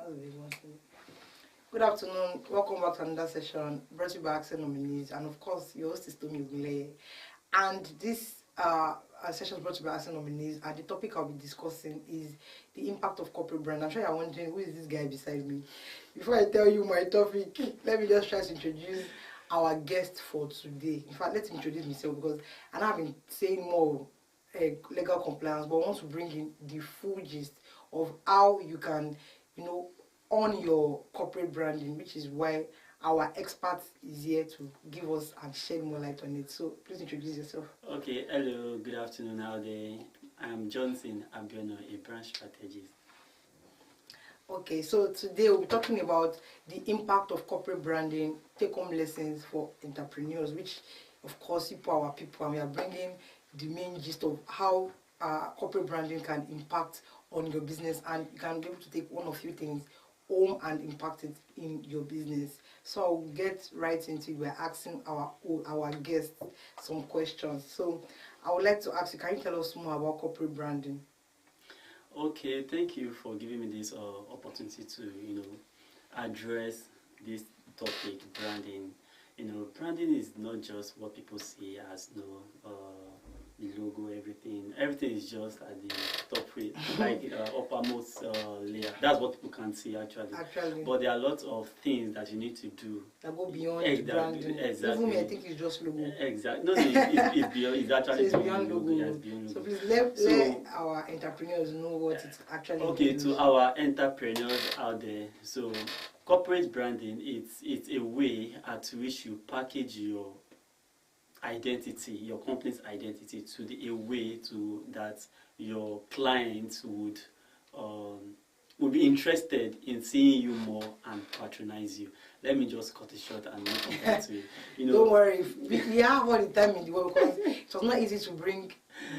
That's a big one. Good afternoon. Welcome back to another session brought to you by Accent Nominees. And of course, your host is Tomi Ogule. And this session is brought to you by Accent Nominees. And the topic I'll be discussing is the impact of corporate brand. I'm sure you're wondering, who is this guy beside me? Before I tell you my topic, let me just try to introduce our guest for today. In fact, let's introduce myself because I know I've been saying more legal compliance, but I want to bring in the full gist of how you can, on your corporate branding, which is why our expert is here to give us and shed more light on it. So please introduce yourself. Okay, hello, good afternoon out there. I'm Johnson Abiono, a brand strategist. Okay, so today we'll be talking about the impact of corporate branding, take-home lessons for entrepreneurs, which of course our people, and we are bringing the main gist of how corporate branding can impact on your business, and you can be able to take one of few things home and impact it in your business. So I'll get right into it by asking our guests some questions. So I would like to ask you, can you tell us more about corporate branding? Okay, thank you for giving me this opportunity to address this topic, branding. Branding is not just what people see as the logo, everything is just at the top rate, like uppermost layer. That's what people can see actually. But there are lots of things that you need to do that go beyond branding. Exactly. Even me, I think it's just logo. Exactly. No, it's beyond. It's actually so it's beyond logo. Yeah, it's beyond logo. So please let our entrepreneurs know what it's actually. Okay, to our entrepreneurs out there, so corporate branding, it's a way at which you package your identity, your company's identity, a way to that your clients would be interested in seeing you more and patronize you. Let me just cut it short and make it that way. Don't worry, we have all the time in the world because it was not easy to bring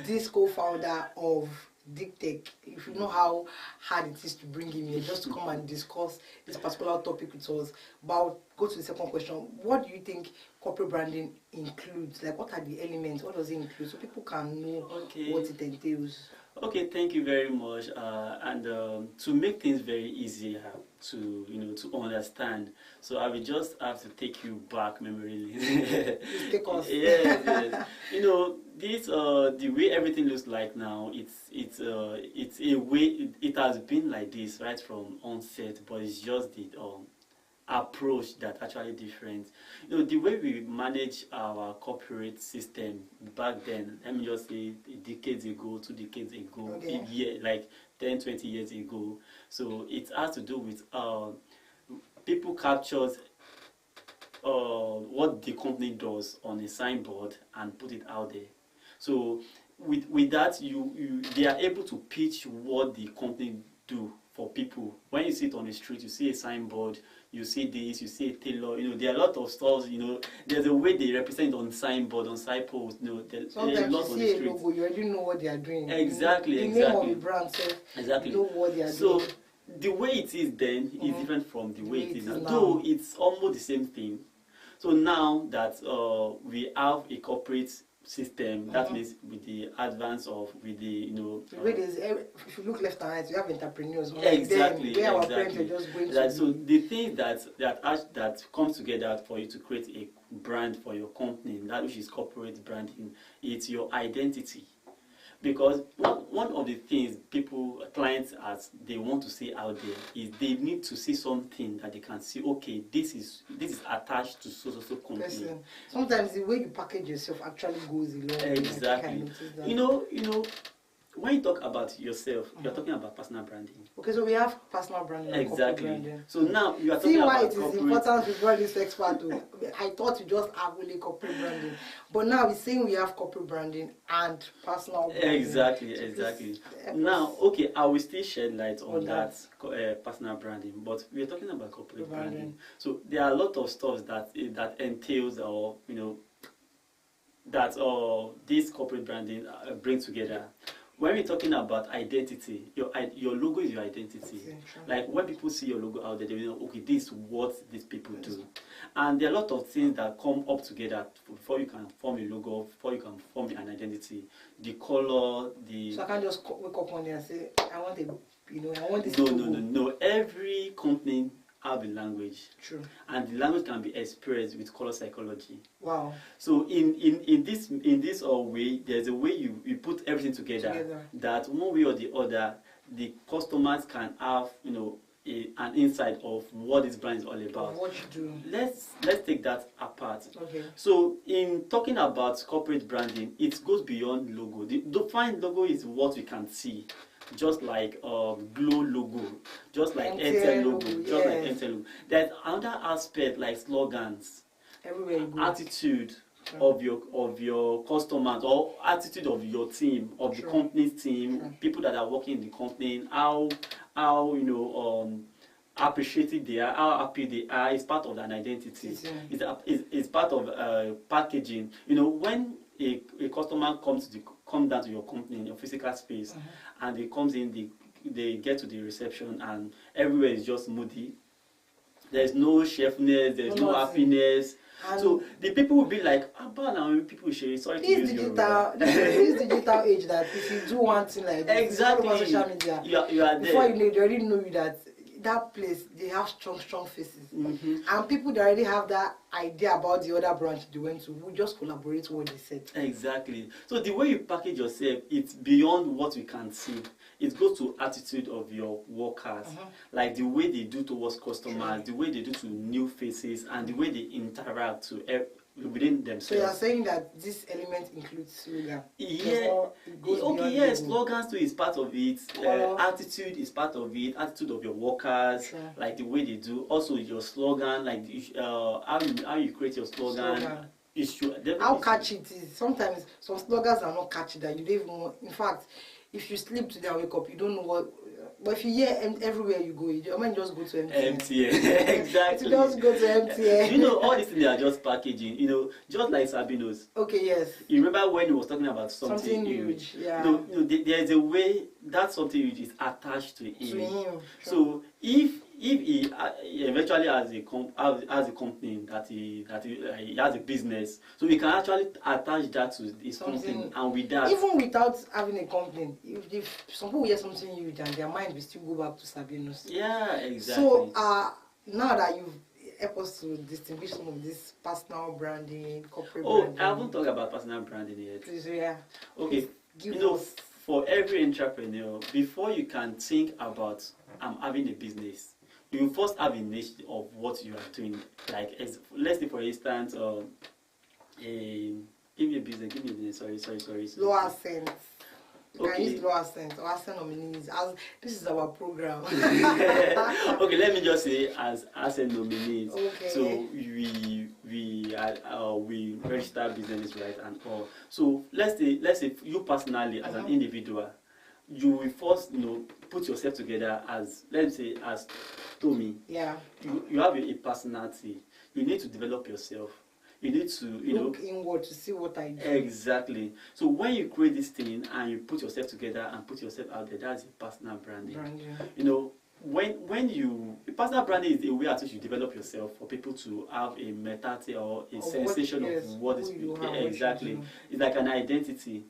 this co-founder of DigTech. If you know how hard it is to bring him here just to come and discuss this particular topic with us. But I'll go to the second question. What do you think corporate branding includes? Like, what are the elements? What does it include? So people can know what it entails. Okay, thank you very much. And to make things very easier to understand, so I will just have to take you back memory lane. Take us. Yes. This the way everything looks like now. It's a way it has been like this right from onset, but it's just the approach that actually different. The way we manage our corporate system back then, let me just say decades ago, 2 decades ago, like 10, 20 years ago. So it has to do with people captures what the company does on a signboard and put it out there. So with that, they are able to pitch what the company do for people. When you see it on the street, you see a signboard, you see this, you see a tailor. There are a lot of stores. There's a way they represent on signboard, on signpost. There's a lot on the street. Logo, you already know what they are doing. Exactly. The name of the brand says exactly. You know what they are doing. So the way it is then is different from the way it is now. Though it's almost the same thing. So now that we have a corporate system, that means with the advance of the way if you look left and right, you have entrepreneurs. Exactly. Where our parents are just going to. So the thing that comes together for you to create a brand for your company, that which is corporate branding, it's your identity. Because one of the things clients they want to see out there is they need to see something that they can see. Okay, this is attached to so company. Listen, sometimes the way you package yourself actually goes along. Exactly. When you talk about yourself, you're talking about personal branding. Okay, so we have personal branding. Exactly. Branding. So now you are talking about See why it is important to bring this expert to. I thought you just have only corporate branding, but now we're saying we have corporate branding and personal branding. Exactly. Now, okay, I will still shed light on that personal branding, but we're talking about corporate branding. So there are a lot of stuff that entails that this corporate branding brings together. When we're talking about identity, your logo is your identity. Like when people see your logo out there, they will know, okay, this is what these people do. And there are a lot of things that come up together before you can form a logo, before you can form an identity. The color, So I can't just wake up one day and say, I want this. No. Every have a language. True. And the language can be expressed with color psychology. Wow. So in this way, there's a way you put everything together that one way or the other, the customers can have, you know, an insight of what this brand is all about. What you do. Let's take that apart. Okay. So in talking about corporate branding, it goes beyond logo. The defined logo is what we can see, just like Glow logo, just like Airtel logo, just like Airtel logo. There's another aspect like slogans, everywhere you go. attitude of your customers, or attitude of your team, of the company's team, people that are working in the company, how you know appreciative they are, how happy they are, is part of an identity. It's part of packaging. You know, when a customer comes down to your company in your physical space, and they comes in, they get to the reception, and everywhere is just moody. There's no cheerfulness, there's no happiness. And so the people will be like, people should sorry to use your word. This digital age that if you do one thing like this, exactly, on social media, you are there. Before you know, they already know you that place, they have strong faces. And people that already have that idea about the other branch they went to will just collaborate what they said. Exactly. So the way you package yourself, it's beyond what we can see. It goes to attitude of your workers, like the way they do towards customers, the way they do to new faces, and the way they interact to within themselves. So you are saying that this element includes slogan? Yeah. Okay, yes, slogans too is part of it. Attitude is part of it. Attitude of your workers, like the way they do. Also your slogan, like how you create your slogan. How catchy it is. Sometimes some slogans are not catchy that you don't even want. In fact, if you sleep today and wake up, you don't know what. But if you hear everywhere you go, you might just go to MTN. MTN, exactly. You just go to MTN. You know, all these things are just packaging. You know, just like Sabino's. Okay, yes. You remember when he was talking about something huge? Yeah. No, there's a way that something huge is attached to him. So if he eventually has a company that he has a business, so we can actually attach that to his company, and with that, even without having a company, if some people hear something huge and their mind will still go back to Sabino's. Yeah, exactly. So now that you've helped us to distinguish some of this personal branding, corporate branding. I haven't talked about personal branding yet. Please, yeah. Okay. You know, for every entrepreneur, before you can think about having a business, you first have a niche of what you are doing. Like, let's say for instance, give me a business. Sorry. Low Accent. You Okay. can use Low Accent or Accent Nominees. As this is our program. Okay, let me just say as Accent Nominees. Okay. So we register businesses, right, and all. So let's say you personally as an individual, you will first, you know, put yourself together as, let's say, as Tommy. Yeah. You have a personality. You need to develop yourself. You need to, look inward to see what I do. Exactly. So when you create this thing and you put yourself together and put yourself out there, that's a personal branding. You know, when you personal branding is a way at which you develop yourself for people to have a mentality or a sensation of what is exactly. It's like an identity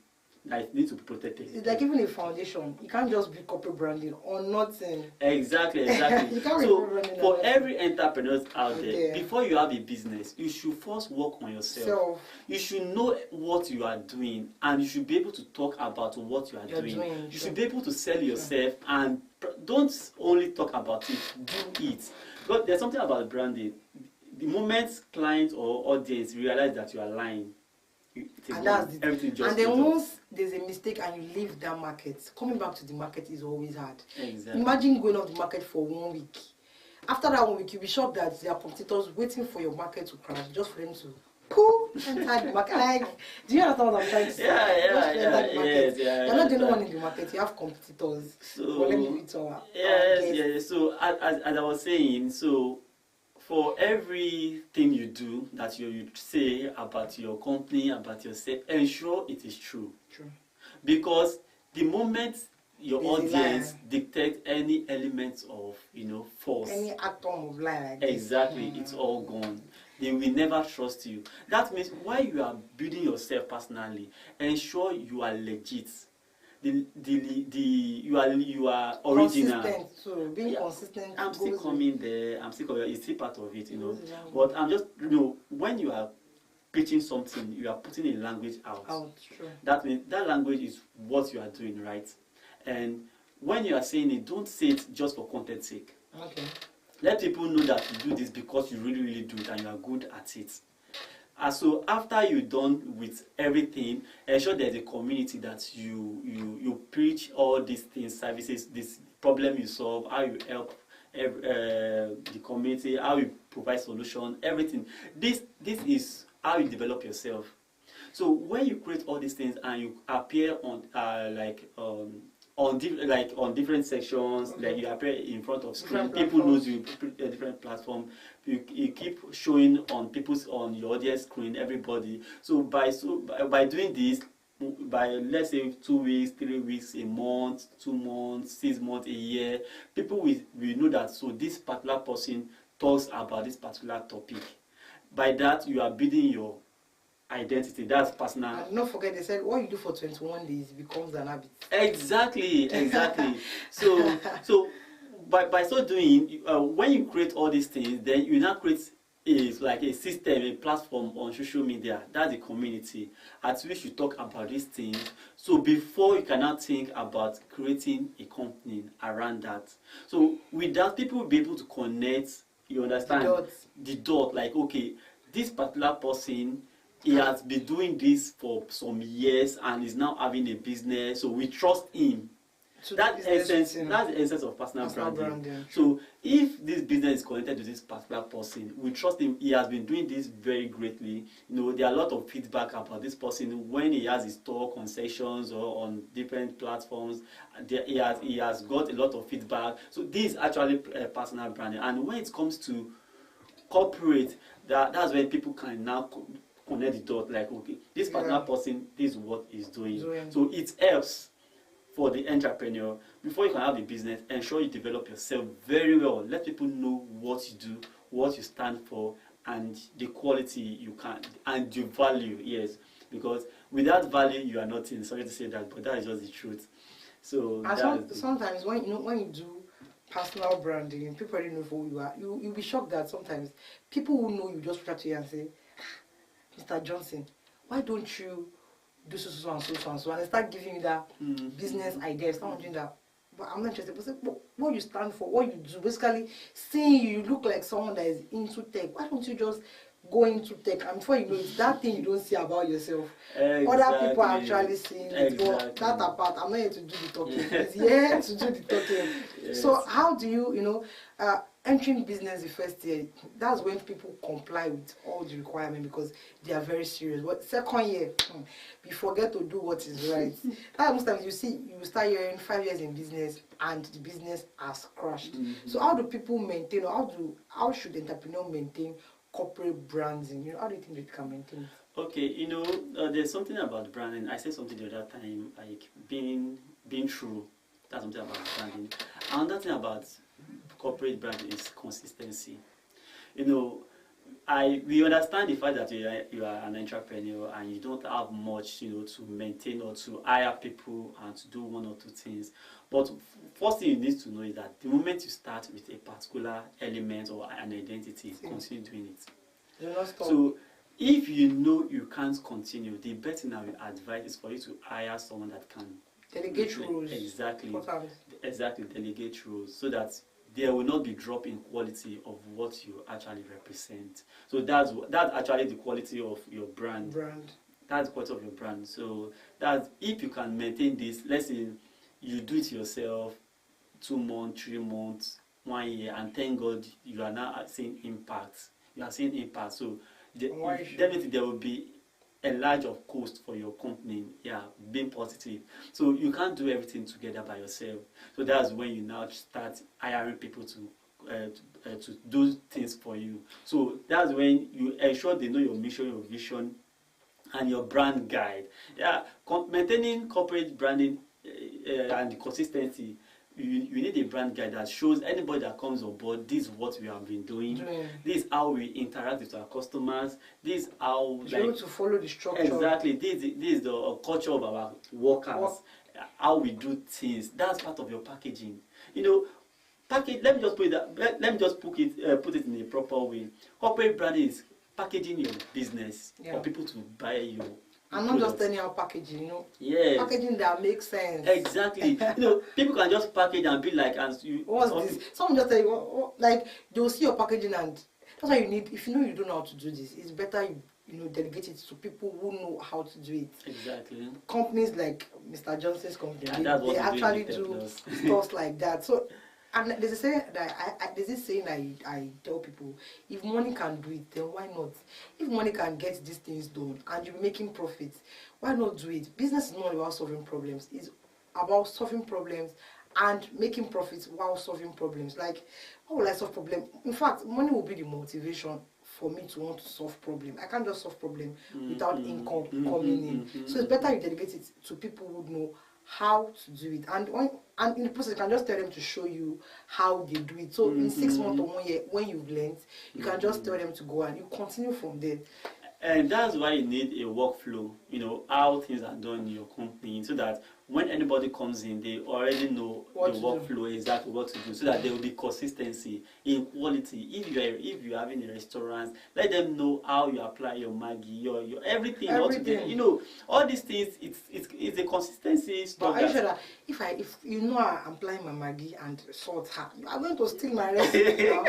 that needs to be protected. It's like even a foundation. You can't just be corporate branding or nothing. Exactly. You can't So for every entrepreneur out there, before you have a business, you should first work on yourself. You should know what you are doing, and you should be able to talk about what you are doing. You should be able to sell yourself, and don't only talk about it, do it. But there's something about branding. The moment clients or audience realize that you are lying, and that's it. And then once there's a mistake and you leave that market, coming back to the market is always hard. Exactly. Imagine going off the market for 1 week. After that 1 week, you'll be shocked that there are competitors waiting for your market to crash just for them to enter the market. Like, do you understand what I'm trying to say? You're not the only one in the market. You have competitors. So let me read our So as I was saying, so for everything you do that you say about your company, about yourself, ensure it is true. Because the moment your audience dictate any elements of, false, any atom of lie like this, exactly, it's all gone. They will never trust you. That means while you are building yourself personally, ensure you are legit. you are original. Consistent, so being consistent. I'm still goes coming there. I'm still coming. It's still part of it, you know. Goes along. But I'm just, when you are preaching something, you are putting a language out. True. That means that language is what you are doing, right? And when you are saying it, don't say it just for content's sake. Okay. Let people know that you do this because you really, really do it and you are good at it. And so after you're done with everything, ensure there's a community that you preach all these things, services, this problem you solve, how you help the community, how you provide solution, everything. This is how you develop yourself. So when you create all these things and you appear on on different sections, like you appear in front of screen, people knows you, different platform. You keep showing on your audience screen, everybody. So by doing this, by let's say 2 weeks, 3 weeks, a month, 2 months, 6 months, a year, people will know that so this particular person talks about this particular topic. By that, you are building your identity. That's personal. And don't forget, they said what you do for 21 days becomes an habit. Exactly. So by so doing, when you create all these things, then you now create a system, a platform on social media. That's a community at which you talk about these things. So before you cannot think about creating a company around that. So with that, people will be able to connect. You understand the dot. Like, okay, this particular person, he has been doing this for some years and is now having a business, so we trust him. That's the essence of personal branding. So if this business is connected to this particular person, we trust him. He has been doing this very greatly. There are a lot of feedback about this person when he has his talk on sessions or on different platforms. He has got a lot of feedback. So this is actually personal branding. And when it comes to corporate, that's when people can now connect the dot, like, okay, this particular person, this is what he's doing. So it helps for the entrepreneur. Before you can have a business, ensure you develop yourself very well. Let people know what you do, what you stand for, and the quality you can, and your value, yes. Because without value, you are nothing. Sorry to say that, but that is just the truth. So sometimes when you do personal branding, people already know who you are. You'll be shocked that sometimes people who know you just reach out to you and say, Mr. Johnson, why don't you do so and so, and they start giving you that business idea, start doing that. But I'm not interested. But say, what you stand for, what you do, basically seeing you look like someone that is into tech. Why don't you just go into tech, and before you know it's that thing you don't see about yourself. Exactly. Other people are actually seeing it. But that apart, I'm not here to do the talking. It's here to do the talking. Yes. So how do you, entering business the first year, that's when people comply with all the requirements because they are very serious. But second year, we forget to do what is right. Most times you start hearing 5 years in business and the business has crashed. So how do people maintain, or how should entrepreneurs maintain corporate branding? How do you think they can maintain it? Okay, there's something about branding. I said something the other time, like being true. That's something about branding. Another thing about corporate branding is consistency. We understand the fact that you are an entrepreneur and you don't have much, to maintain or to hire people and to do one or two things. But first thing you need to know is that the moment you start with a particular element or an identity, continue doing it. Do not stop. So if you know you can't continue, the best thing I will advise is for you to hire someone that can delegate roles. Exactly, delegate roles, so that there will not be drop in quality of what you actually represent. So that's actually the quality of your brand. That's the quality of your brand. So that if you can maintain this, let's say you do it yourself, 2 months, 3 months, 1 year, and thank God you are now seeing impact. You are seeing impact. So definitely there will be a large of cost for your company, being positive. So you can't do everything together by yourself. So that's when you now start hiring people to do things for you. So that's when you ensure they know your mission, your vision, and your brand guide. Maintaining corporate branding and the consistency. You need a brand guide that shows anybody that comes on board, this is what we have been doing, this is how we interact with our customers, this is how able to follow the structure. Exactly, this is the culture of our workers. how we do things. That's part of your packaging. You know, package. Let me just put it. Let me just put it in a proper way. Corporate branding is packaging your business for people to buy you. And not just anyhow packaging, you know. Yes. Packaging that makes sense. Exactly. You know, people can just package and be like, and you. What's this? Someone just tell you, like, they'll see your packaging, and that's why you need. If you know you don't know how to do this, it's better you know, delegate it to people who know how to do it. Exactly. Companies like Mr. Johnson's company, they actually do stuff like that. So, and there's a saying that there's this saying I tell people: if money can do it, then why not? If money can get these things done and you're making profits, why not do it? Business is not about solving problems; it's about solving problems and making profits while solving problems. Like, how will I solve problem? In fact, money will be the motivation for me to want to solve problem. I can't just solve problem without income coming in. So it's better you delegate it to people who know how to do it, and in the process you can just tell them to show you how they do it. So in 6 months or 1 year, when you've learned, you can just tell them to go and you continue from there. And that's why you need a workflow, you know, how things are done in your company, so that when anybody comes in, they already know the workflow, exactly what to do, so that there will be consistency in quality. If you're having a restaurant, let them know how you apply your Maggi, your everything. You know, all these things. It's a consistency stuff. But are you sure that if you know I'm applying my Maggi and salt, you are going to steal my recipe now?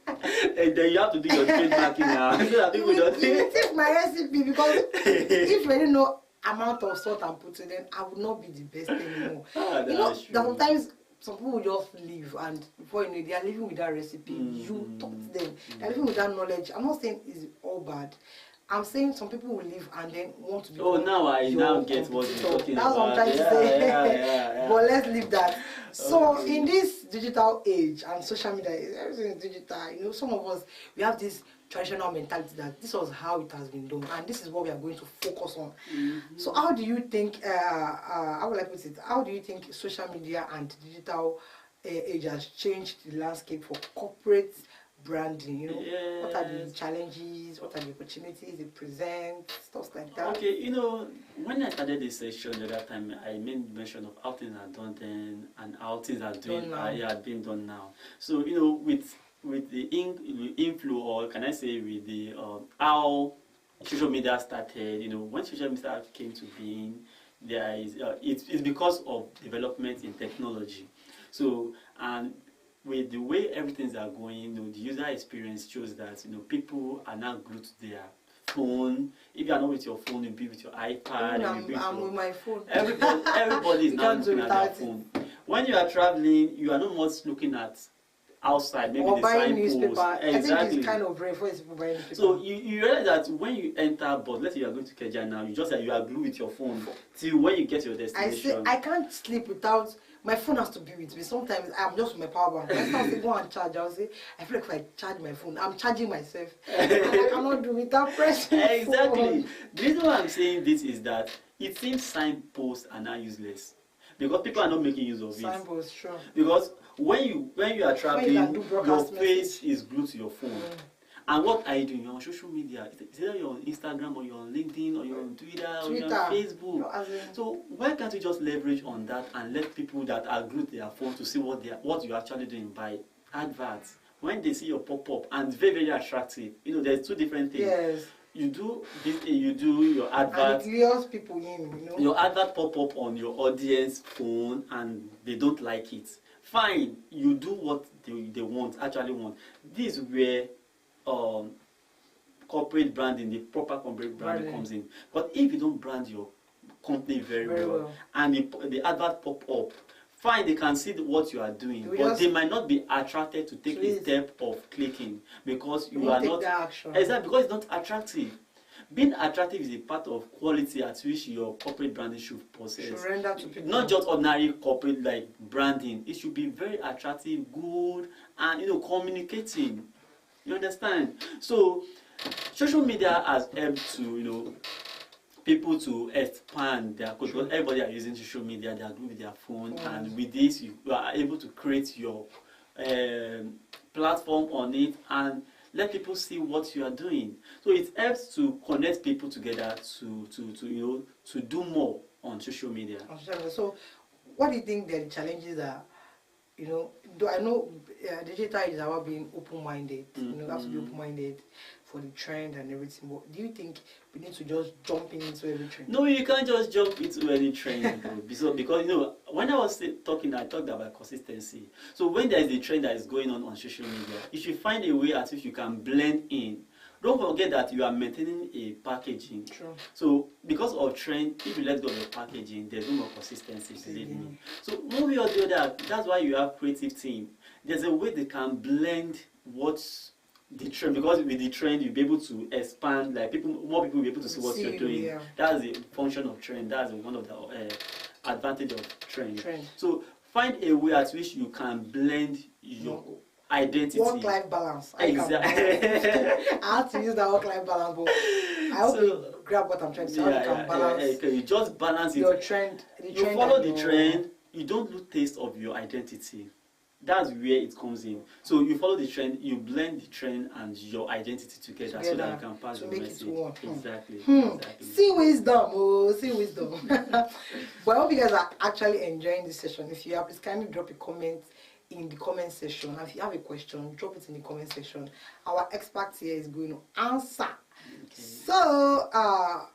And then you have to do your trademarking now. So that people don't take my recipe, because if you already know amount of salt I'm putting, then I would not be the best anymore. You know, that sometimes some people will just leave, and before you know, they are living with that recipe. You taught them. They're living with that knowledge. I'm not saying it's all bad. I'm saying some people will leave and then want to be. Oh, now I now get what you're talking about. That's what I'm trying to say. But let's leave that. So in this digital age and social media, everything is digital. You know, some of us, we have this traditional mentality that this was how it has been done, and this is what we are going to focus on. So how do you think? How would I put it? How do you think social media and digital age has changed the landscape for corporate branding? You know, what are the challenges, what are the opportunities it presents, stuff like that? Okay, you know, when I started this session the other time, I made mention of how things are done then and how things are being done now. So, you know, with the inflow, or can I say with the how social media started, you know, when social media came to being, there is it's because of development in technology. So, and with the way everything's are going, you know, the user experience shows that, you know, people are now glued to their phone. If you are not with your phone, you'll be with your iPad. I'm with my phone. Everybody is now looking at their phone. When you are traveling, you are not much looking at outside, maybe or the buying signpost. Newspaper. Exactly. I think it's kind of rare for people buying newspaper. So you realize that when you enter bus, let's say you are going to Keja now, you just like you are glued with your phone till when you get to your destination. I can't sleep without. My phone has to be with me. Sometimes I'm just with my power bank. When I say go and charge, I'll say, I feel like if I charge my phone, I'm charging myself. And I cannot do without pressing. Exactly. The reason why I'm saying this is that it seems signposts are now useless, because people are not making use of it. Signposts, sure. Because when you are traveling, your face is glued to your phone. And what are you doing? You're on social media. It's either you're on Instagram, or you're on LinkedIn, or you're on Twitter, or you're on Facebook. So why can't you just leverage on that and let people that are glued to their phone to see what you're actually doing by adverts? When they see your pop-up, and it's very, very attractive. You know, there's two different things. Yes. You do your advert. And it lures people in, you know. Your advert pop up on your audience phone, and they don't like it. Fine, you do what they actually want. This is where corporate branding, the proper corporate branding comes in. But if you don't brand your company very well, and the advert pop up, fine, they can see what you are doing, but they might not be attracted to take a step of clicking, because you are not. Exactly, because it's not attractive. Being attractive is a part of quality at which your corporate branding should possess. Should render to people. Not just ordinary corporate like branding. It should be very attractive, good, and, you know, communicating. You understand? So social media has helped to, you know, people to expand their culture, because everybody are using social media, they are glued with their phone, and with this you are able to create your platform on it and let people see what you are doing. So it helps to connect people together to you know, to do more on social media. So, what do you think that the challenges are? You know, do I know digital is about being open-minded. You know, you have to be open-minded for the trend and everything. But do you think we need to just jump into every trend? No, you can't just jump into any trend, bro. Because you know, when I was talking, I talked about consistency. So when there is a trend that is going on social media, you should find a way at which you can blend in. Don't forget that you are maintaining a packaging. True. So because of trend, if you let go of your packaging, there's no more consistency, believe me. So one way or the other, that's why you have creative team. There's a way they can blend what's the trend, because with the trend you'll be able to expand, like more people will be able to see what you're doing. Yeah. That's the function of trend. That's one of the advantage of trend. So find a way at which you can blend your identity. Work-life balance. Exactly. I have to use that work-life balance, but I hope you grab what I'm trying to say. Yeah, you can balance you just balance your it. trend. You follow the trend. You don't lose taste of your identity. That's where it comes in. So you follow the trend, you blend the trend and your identity together so that you can pass the message. Exactly. Exactly. See wisdom, see wisdom. But I hope you guys are actually enjoying this session. If you are, please kindly drop a comment in the comment section. And if you have a question, drop it in the comment section. Our expert here is going to answer. Okay. So I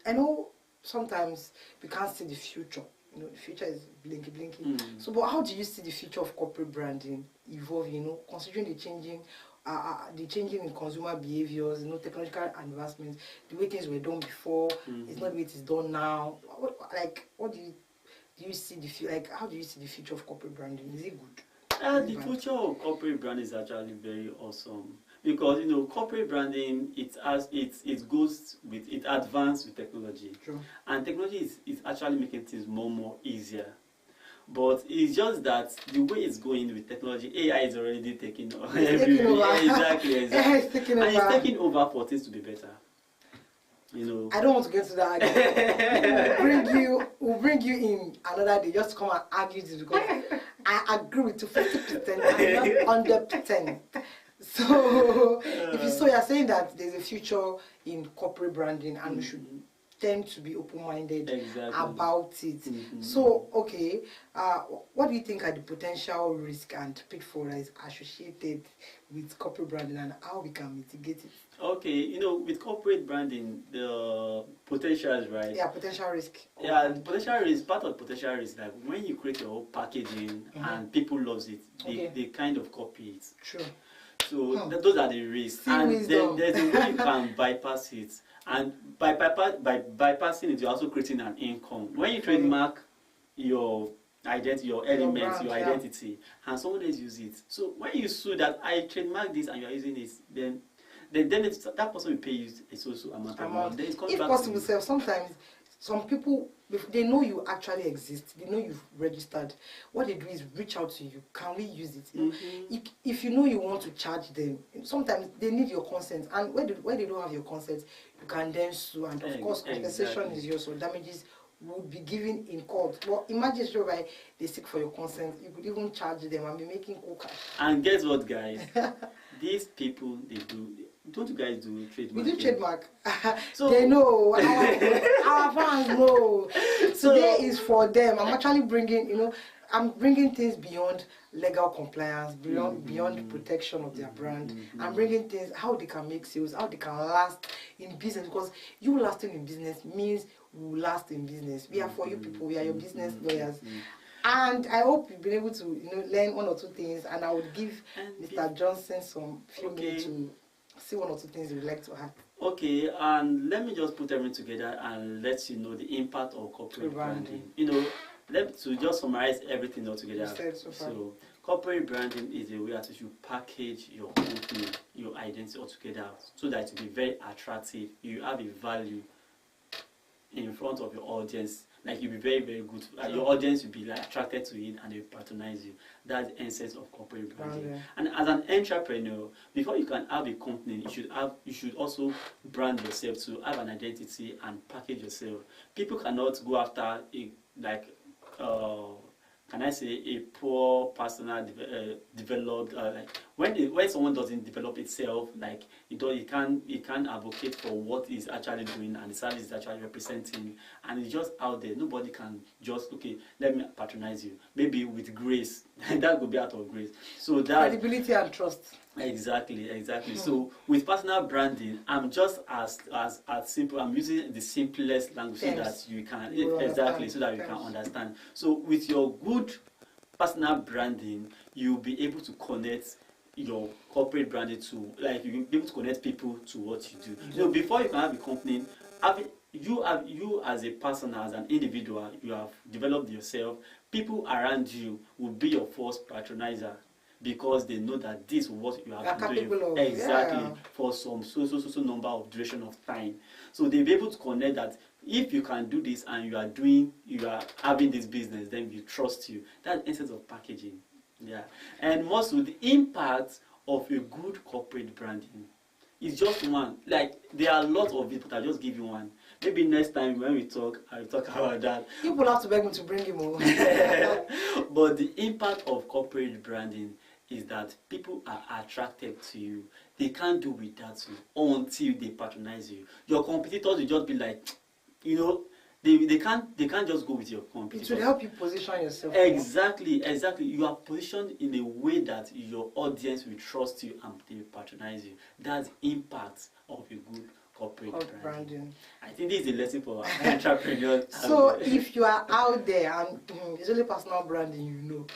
know sometimes we can't see the future. You know, the future is blinking. So, but how do you see the future of corporate branding evolving? You know, considering the changing in consumer behaviors, you know, technological advancements, the way things were done before, it's not the way it is done now. What do you see the future? Like, how do you see the future of corporate branding? Is it good? The future of corporate branding is actually very awesome. Because you know, corporate branding it advances with technology. True. And technology is actually making things more easier. But it's just that the way it's going with technology, AI is already taking over. Exactly. It's taking over. And it's taking over for things to be better. You know. I don't want to get to that again. We'll bring you in another day just to come and argue this, because I agree with you 50% and not 100%. So, you're saying that there's a future in corporate branding and we should tend to be open-minded about it. So, okay, what do you think are the potential risk and pitfalls that is associated with corporate branding and how we can mitigate it? Okay, you know, with corporate branding, the potential is right. Yeah, potential risk. Yeah, the potential risk, part of the potential risk, like when you create your own packaging and people loves it, they kind of copy it. True. So those are the risks. And then there's a way you can bypass it. And by bypassing it, you're also creating an income. When you trademark your identity, your elements, your identity, and someone else use it. So when you sue that I trademark this and you're using this, then that person will pay you a social amount of money. Then it's coming if back possible, to you. sometimes some people, they know you actually exist, they know you've registered. What they do is reach out to you. Can we use it? If you know you want to charge them, sometimes they need your consent, and where they don't have your consent, you can then sue, and of course compensation is yours, so damages would be given in court. But imagine whereby they seek for your consent, you could even charge them and be making coca. And guess what, guys? These people, don't you guys do trademark? We do trademark. So they know. Our fans know. Today is for them. I'm actually bringing, I'm bringing things beyond legal compliance, beyond the protection of their brand. I'm bringing things, how they can make sales, how they can last in business. Because you lasting in business means we will last in business. We are for you people. We are your business lawyers. And I hope you've been able to, learn one or two things. And I would give Mr. Johnson some few minutes to see one or two things you'd like to add. Okay, and let me just put everything together and let you know the impact of corporate branding. To just summarize everything all together. So corporate branding is a way at which you package your company, your identity all together, so that it will be very attractive. You have a value in front of your audience. Like you'll be very, very good. Your audience will be attracted to it and they will patronize you. That's the essence of corporate branding. And as an entrepreneur, before you can have a company, you should also brand yourself, to have an identity and package yourself. People cannot go after can I say, a poor personal developed, like when someone doesn't develop itself, like it can't advocate for what it's actually doing and the service is actually representing, and it's just out there. Nobody can just, okay, let me patronize you, maybe with grace. That could be out of grace. So that credibility and trust. Exactly. So with personal branding, I'm just as simple. I'm using the simplest language so that you can exactly so that you can understand. So with your good personal branding, you'll be able to connect your corporate branding to, like, you'll be able to connect people to what you do. So before you can have a company, you as a person, as an individual, you have developed yourself. People around you will be your first patronizer, because they know that this is what you have been doing exactly for some so number of duration of time. So they'll be able to connect that if you can do this and you are having this business, then we trust you. That's the essence of packaging. Yeah. And most of the impact of a good corporate branding is just one. Like, there are a lot of it, but I'll just give you one. Maybe next time when we talk, I'll talk about that. You will have to beg me to bring him over. But the impact of corporate branding is that people are attracted to you. They can't do without you until they patronize you. Your competitors will just be like, they can't just go with your competitors. It will help you position yourself. Exactly. You are positioned in a way that your audience will trust you and they will patronize you. That's the impact of a good corporate branding. I think this is a lesson for entrepreneurs. So if you are out there and it's only personal branding,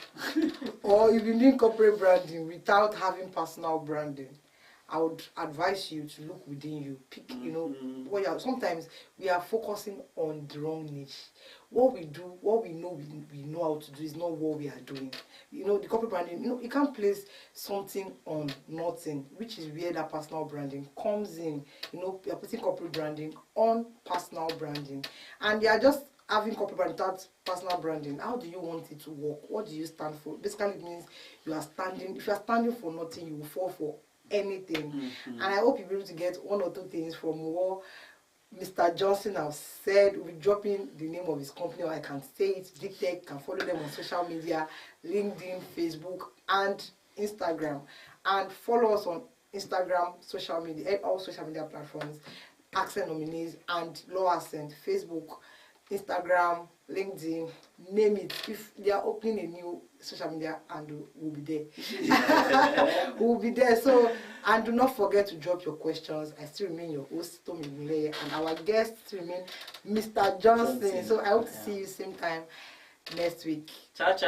or if you're doing corporate branding without having personal branding, I would advise you to look within you. Pick, what you are. Sometimes we are focusing on the wrong niche. What we do, what we know how to do is not what we are doing. The corporate branding, you can't place something on nothing, which is where that personal branding comes in. You're putting corporate branding on personal branding. And you are just having corporate branding without personal branding. How do you want it to work? What do you stand for? Basically, it means you are standing. If you are standing for nothing, you will fall for anything. And I hope you'll be able to get one or two things from what Mr. Johnson has said. We'll be dropping the name of his company, or I can say it, DigTech. You can follow them on social media, LinkedIn, Facebook, and Instagram. And follow us on Instagram, social media, all social media platforms, Accent Nominees and Low Accent, Facebook, Instagram, LinkedIn, name it. If they are opening a new social media, and we'll be there. We'll be there. So, and do not forget to drop your questions. I still remain your host, Tommy Mule, and our guest still remain Mr. Johnson. So I hope to see you same time next week. Ciao, ciao.